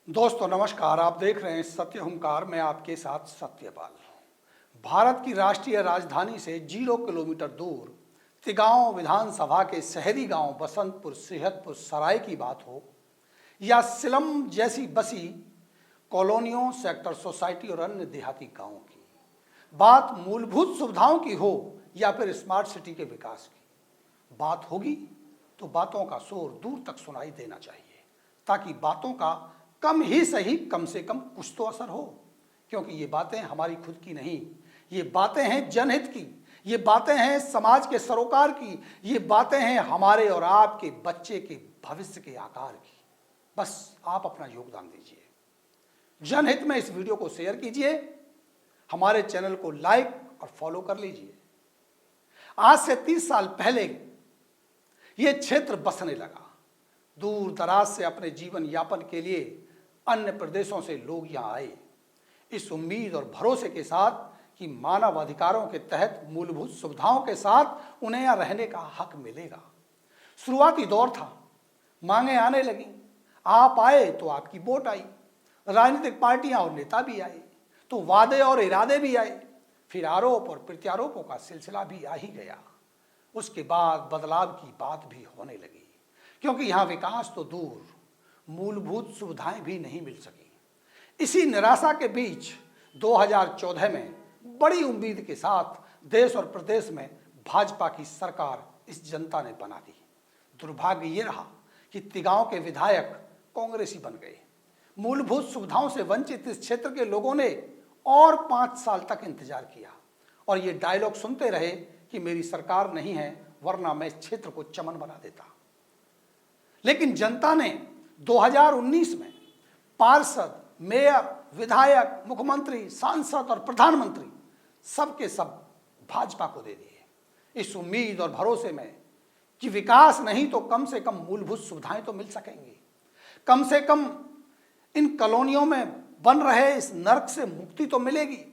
दोस्तों नमस्कार। आप देख रहे हैं सत्य हुंकार में आपके साथ सत्यपाल। भारत की राष्ट्रीय राजधानी से 0 किलोमीटर दूर तिगांव विधानसभा के शहरी गांव बसंतपुर सेहतपुर सराय की बात हो या सिलम जैसी बसी कॉलोनियों सेक्टर सोसाइटी और अन्य देहाती गांवों की, बात मूलभूत सुविधाओं की हो या फिर स्मार्ट सिटी के विकास की बात होगी तो बातों का शोर दूर तक सुनाई देना चाहिए, ताकि बातों का कम ही सही कम से कम कुछ तो असर हो। क्योंकि ये बातें हमारी खुद की नहीं, ये बातें हैं जनहित की, ये बातें हैं समाज के सरोकार की, ये बातें हैं हमारे और आपके बच्चे के भविष्य के आकार की। बस आप अपना योगदान दीजिए, जनहित में इस वीडियो को शेयर कीजिए, हमारे चैनल को लाइक और फॉलो कर लीजिए। आज से 30 साल पहले ये क्षेत्र बसने लगा। दूर दराज से अपने जीवन यापन के लिए अन्य प्रदेशों से लोग यहाँ आए, इस उम्मीद और भरोसे के साथ कि मानव अधिकारों के तहत मूलभूत सुविधाओं के साथ उन्हें यहाँ रहने का हक मिलेगा। शुरुआती दौर था, मांगे आने लगी, आप आए तो आपकी वोट आई, राजनीतिक पार्टियां और नेता भी आए तो वादे और इरादे भी आए, फिर आरोप और प्रत्यारोपों का सिलसिला भी आ ही गया। उसके बाद बदलाव की बात भी होने लगी, क्योंकि यहाँ विकास तो दूर, मूलभूत सुविधाएं भी नहीं मिल सकी। इसी निराशा के बीच 2014 में बड़ी उम्मीद के साथ देश और प्रदेश में भाजपा की सरकार इस जनता ने बना दी। दुर्भाग्य ये रहा कि तिगांव के विधायक कांग्रेसी बन गए। मूलभूत सुविधाओं से वंचित इस क्षेत्र के लोगों ने और 5 साल तक इंतजार किया और ये डायलॉग सुनते रहे कि मेरी सरकार नहीं है, वरना मैं इस क्षेत्र को चमन बना देता। लेकिन जनता ने 2019 में पार्षद, मेयर, विधायक, मुख्यमंत्री, सांसद और प्रधानमंत्री सबके सब भाजपा को दे दिए, इस उम्मीद और भरोसे में कि विकास नहीं तो कम से कम मूलभूत सुविधाएं तो मिल सकेंगी, कम से कम इन कॉलोनियों में बन रहे इस नर्क से मुक्ति तो मिलेगी।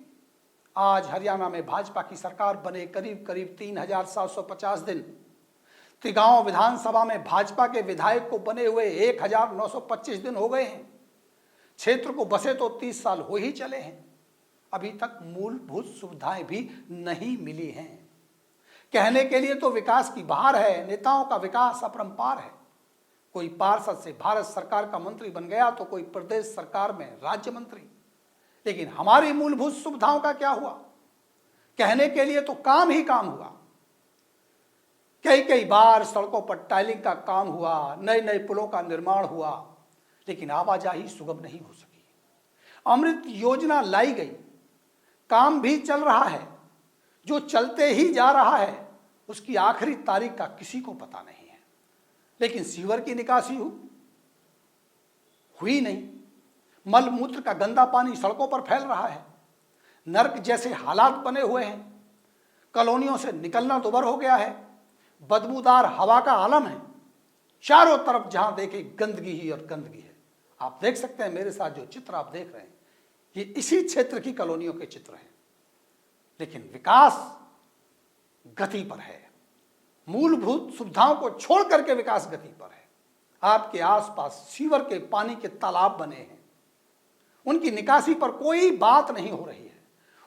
आज हरियाणा में भाजपा की सरकार बने करीब 3750 दिन, तिगांव विधानसभा में भाजपा के विधायक को बने हुए 1925 दिन हो गए हैं। क्षेत्र को बसे तो 30 साल हो ही चले हैं, अभी तक मूलभूत सुविधाएं भी नहीं मिली हैं। कहने के लिए तो विकास की बहार है, नेताओं का विकास अपरंपार है। कोई पार्षद से भारत सरकार का मंत्री बन गया तो कोई प्रदेश सरकार में राज्य मंत्री, लेकिन हमारी मूलभूत सुविधाओं का क्या हुआ? कहने के लिए तो काम ही काम हुआ। कई बार सड़कों पर टाइलिंग का काम हुआ, नए नए पुलों का निर्माण हुआ, लेकिन आवाजाही सुगम नहीं हो सकी। अमृत योजना लाई गई, काम भी चल रहा है, जो चलते ही जा रहा है उसकी आखिरी तारीख का किसी को पता नहीं है। लेकिन सीवर की निकासी हुई नहीं, मल मूत्र का गंदा पानी सड़कों पर फैल रहा है, नर्क जैसे हालात बने हुए हैं, कॉलोनियों से निकलना दुभर हो गया है, बदबूदार हवा का आलम है, चारों तरफ जहां देखे गंदगी ही और गंदगी है। आप देख सकते हैं मेरे साथ जो चित्र आप देख रहे हैं, ये इसी क्षेत्र की कॉलोनियों के चित्र हैं। लेकिन विकास गति पर है, मूलभूत सुविधाओं को छोड़ करके विकास गति पर है। आपके आसपास सीवर के पानी के तालाब बने हैं, उनकी निकासी पर कोई बात नहीं हो रही है,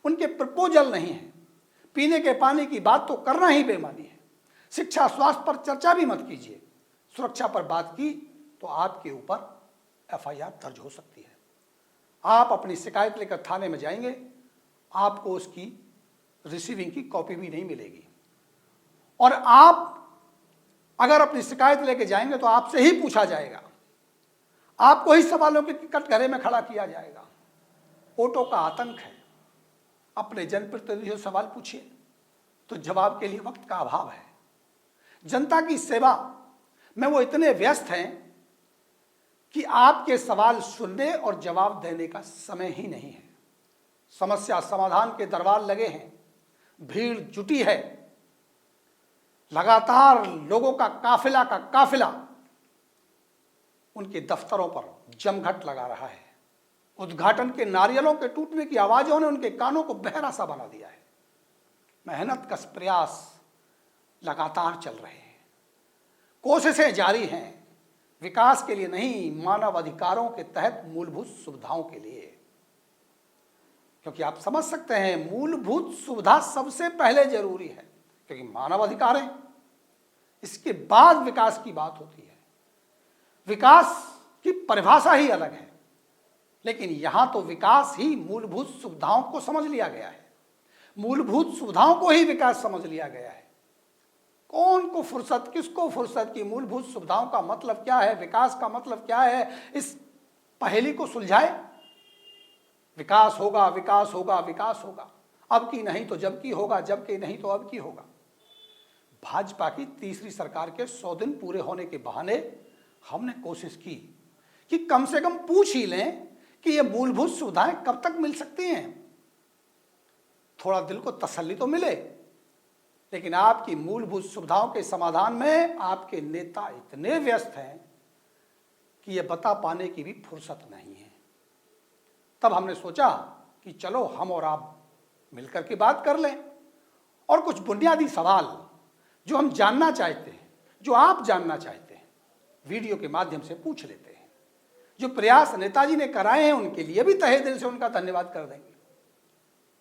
उनके प्रपोजल नहीं है। पीने के पानी की बात तो करना ही बेमानी है। शिक्षा स्वास्थ्य पर चर्चा भी मत कीजिए, सुरक्षा पर बात की तो आपके ऊपर एफआईआर दर्ज हो सकती है। आप अपनी शिकायत लेकर थाने में जाएंगे, आपको उसकी रिसीविंग की कॉपी भी नहीं मिलेगी, और आप अगर अपनी शिकायत लेकर जाएंगे तो आपसे ही पूछा जाएगा, आपको ही सवालों के कटघरे में खड़ा किया जाएगा। वोटों का आतंक है। अपने जनप्रतिनिधियों से सवाल पूछिए तो जवाब के लिए वक्त का अभाव है। जनता की सेवा में वो इतने व्यस्त हैं कि आपके सवाल सुनने और जवाब देने का समय ही नहीं है। समस्या समाधान के दरबार लगे हैं, भीड़ जुटी है, लगातार लोगों का काफिला उनके दफ्तरों पर जमघट लगा रहा है। उद्घाटन के नारियलों के टूटने की आवाजों ने उनके कानों को बहरा सा बना दिया है। मेहनत कश प्रयास लगातार चल रहे हैं, कोशिशें जारी हैं, विकास के लिए नहीं, मानव अधिकारों के तहत मूलभूत सुविधाओं के लिए। क्योंकि आप समझ सकते हैं, मूलभूत सुविधा सबसे पहले जरूरी है, क्योंकि मानव अधिकार है, इसके बाद विकास की बात होती है। विकास की परिभाषा ही अलग है, लेकिन यहां तो विकास ही मूलभूत सुविधाओं को समझ लिया गया है, मूलभूत सुविधाओं को ही विकास समझ लिया गया है। कौन को फुर्सत, किसको फुर्सत की मूलभूत सुविधाओं का मतलब क्या है, विकास का मतलब क्या है, इस पहेली को सुलझाए। विकास होगा, विकास होगा, विकास होगा, अब की नहीं तो जब की होगा, जब की नहीं तो अब की होगा। भाजपा की तीसरी सरकार के 100 दिन पूरे होने के बहाने हमने कोशिश की कि कम से कम पूछ ही लें कि ये मूलभूत सुविधाएं कब तक मिल सकती हैं, थोड़ा दिल को तसल्ली तो मिले। लेकिन आपकी मूलभूत सुविधाओं के समाधान में आपके नेता इतने व्यस्त हैं कि ये बता पाने की भी फुर्सत नहीं है। तब हमने सोचा कि चलो हम और आप मिलकर के बात कर लें और कुछ बुनियादी सवाल जो हम जानना चाहते हैं, जो आप जानना चाहते हैं, वीडियो के माध्यम से पूछ लेते हैं। जो प्रयास नेताजी ने कराए हैं उनके लिए भी तहे दिल से उनका धन्यवाद कर देंगे।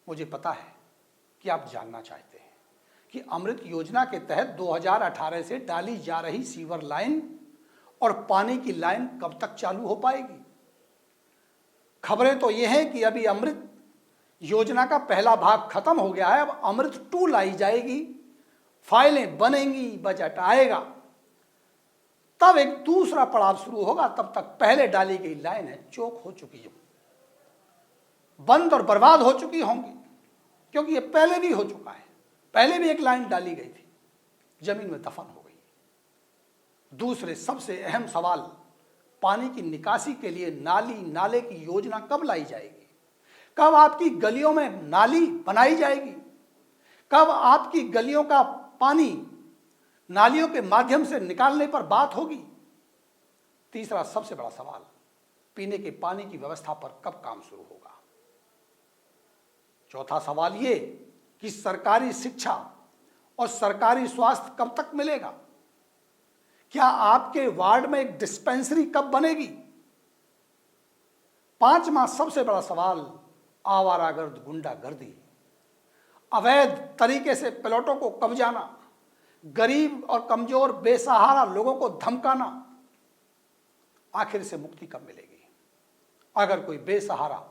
मुझे पता है कि आप जानना चाहते हैं कि अमृत योजना के तहत 2018 से डाली जा रही सीवर लाइन और पानी की लाइन कब तक चालू हो पाएगी। खबरें तो ये हैं कि अभी अमृत योजना का पहला भाग खत्म हो गया है, अब अमृत 2 लाई जाएगी, फाइलें बनेंगी, बजट आएगा, तब एक दूसरा पड़ाव शुरू होगा। तब तक पहले डाली गई लाइनें चोक हो चुकी है, बंद और बर्बाद हो चुकी होंगी, क्योंकि ये पहले भी हो चुका है। पहले भी एक लाइन डाली गई थी, जमीन में दफन हो गई। दूसरे सबसे अहम सवाल, पानी की निकासी के लिए नाली नाले की योजना कब लाई जाएगी, कब आपकी गलियों में नाली बनाई जाएगी, कब आपकी गलियों का पानी नालियों के माध्यम से निकालने पर बात होगी। तीसरा सबसे बड़ा सवाल, पीने के पानी की व्यवस्था पर कब काम शुरू होगा। चौथा सवाल ये कि सरकारी शिक्षा और सरकारी स्वास्थ्य कब तक मिलेगा। क्या आपके वार्ड में एक डिस्पेंसरी कब बनेगी। पांचवा सबसे बड़ा सवाल, आवारागर्द गुंडागर्दी, अवैध तरीके से प्लॉटों को कब्जाना, गरीब और कमजोर बेसहारा लोगों को धमकाना, आखिर से मुक्ति कब मिलेगी। अगर कोई बेसहारा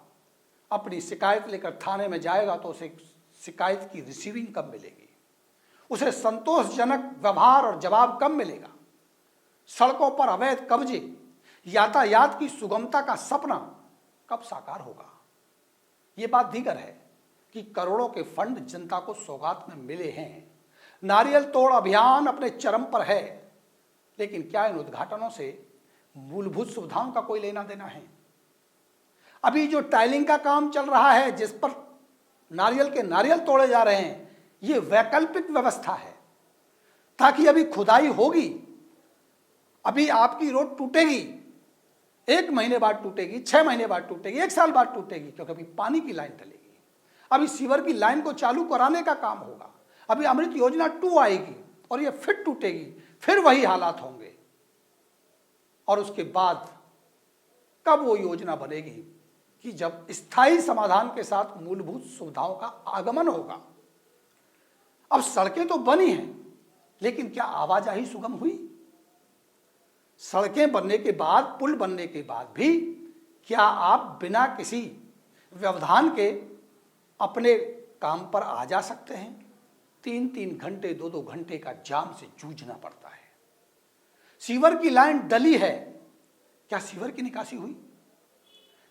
अपनी शिकायत लेकर थाने में जाएगा तो उसे शिकायत की रिसीविंग कब मिलेगी, उसे संतोषजनक व्यवहार और जवाब कब मिलेगा। सड़कों पर अवैध कब्जे, यातायात की सुगमता का सपना कब साकार होगा। ये बात दीगर है कि करोड़ों के फंड जनता को सौगात में मिले हैं, नारियल तोड़ अभियान अपने चरम पर है, लेकिन क्या इन उद्घाटनों से मूलभूत सुविधाओं का कोई लेना देना है। अभी जो टाइलिंग का काम चल रहा है, जिस पर नारियल के नारियल तोड़े जा रहे हैं, ये वैकल्पिक व्यवस्था है, ताकि अभी खुदाई होगी, अभी आपकी रोड टूटेगी, 1 महीने बाद टूटेगी, 6 महीने बाद टूटेगी, 1 साल बाद टूटेगी, क्योंकि अभी पानी की लाइन डलेगी। अभी सीवर की लाइन को चालू कराने का काम होगा। अभी अमृत योजना 2 आएगी और ये फिर टूटेगी, फिर वही हालात होंगे। और उसके बाद कब वो योजना बनेगी कि जब स्थायी समाधान के साथ मूलभूत सुविधाओं का आगमन होगा। अब सड़कें तो बनी हैं, लेकिन क्या आवाजाही सुगम हुई। सड़कें बनने के बाद, पुल बनने के बाद भी क्या आप बिना किसी व्यवधान के अपने काम पर आ जा सकते हैं। 3-3 घंटे, 2-2 घंटे का जाम से जूझना पड़ता है। सीवर की लाइन डली है, क्या सीवर की निकासी हुई।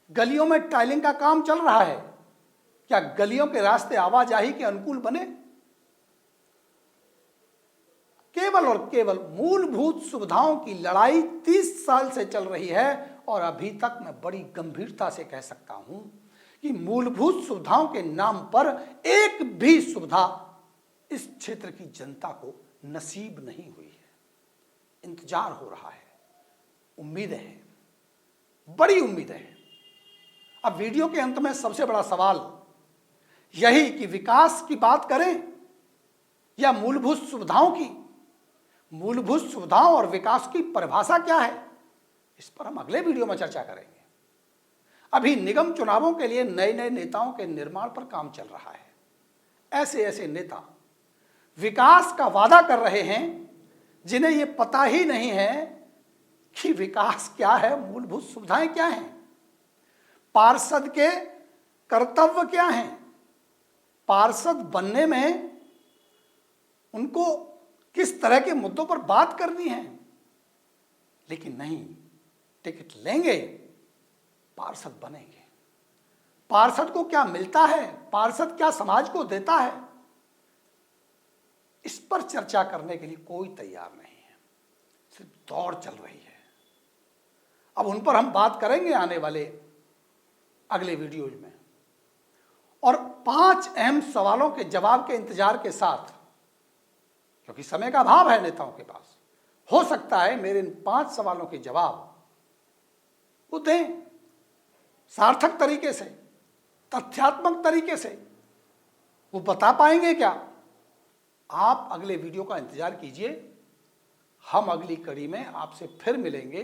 गलियों में टाइलिंग का काम चल रहा है, क्या गलियों के रास्ते आवाजाही के अनुकूल बने। केवल और केवल मूलभूत सुविधाओं की लड़ाई 30 साल से चल रही है, और अभी तक मैं बड़ी गंभीरता से कह सकता हूं कि मूलभूत सुविधाओं के नाम पर एक भी सुविधा इस क्षेत्र की जनता को नसीब नहीं हुई है। इंतजार हो रहा है, उम्मीदें हैं, बड़ी उम्मीदें हैं। अब वीडियो के अंत में सबसे बड़ा सवाल यही कि विकास की बात करें या मूलभूत सुविधाओं की। मूलभूत सुविधाओं और विकास की परिभाषा क्या है, इस पर हम अगले वीडियो में चर्चा करेंगे। अभी निगम चुनावों के लिए नए नए नेताओं के निर्माण पर काम चल रहा है। ऐसे ऐसे नेता विकास का वादा कर रहे हैं जिन्हें यह पता ही नहीं है कि विकास क्या है, मूलभूत सुविधाएं क्या हैं, पार्षद के कर्तव्य क्या हैं, पार्षद बनने में उनको किस तरह के मुद्दों पर बात करनी है। लेकिन नहीं, टिकट लेंगे, पार्षद बनेंगे। पार्षद को क्या मिलता है, पार्षद क्या समाज को देता है, इस पर चर्चा करने के लिए कोई तैयार नहीं है। सिर्फ दौड़ चल रही है। अब उन पर हम बात करेंगे आने वाले अगले वीडियोज में। और 5 अहम सवालों के जवाब के इंतजार के साथ, क्योंकि समय का अभाव है नेताओं के पास, हो सकता है मेरे इन 5 सवालों के जवाब वो दें सार्थक तरीके से, तथ्यात्मक तरीके से। वो बता पाएंगे क्या? आप अगले वीडियो का इंतजार कीजिए। हम अगली कड़ी में आपसे फिर मिलेंगे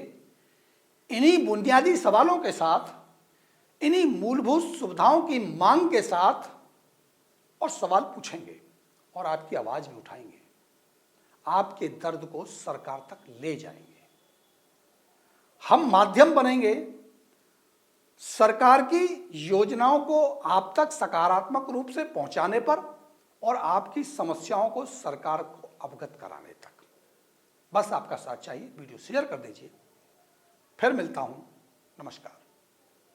इन्हीं बुनियादी सवालों के साथ, इन्हीं मूलभूत सुविधाओं की मांग के साथ, और सवाल पूछेंगे और आपकी आवाज भी उठाएंगे, आपके दर्द को सरकार तक ले जाएंगे। हम माध्यम बनेंगे सरकार की योजनाओं को आप तक सकारात्मक रूप से पहुंचाने पर और आपकी समस्याओं को सरकार को अवगत कराने तक। बस आपका साथ चाहिए। वीडियो शेयर कर दीजिए। फिर मिलता हूं। नमस्कार।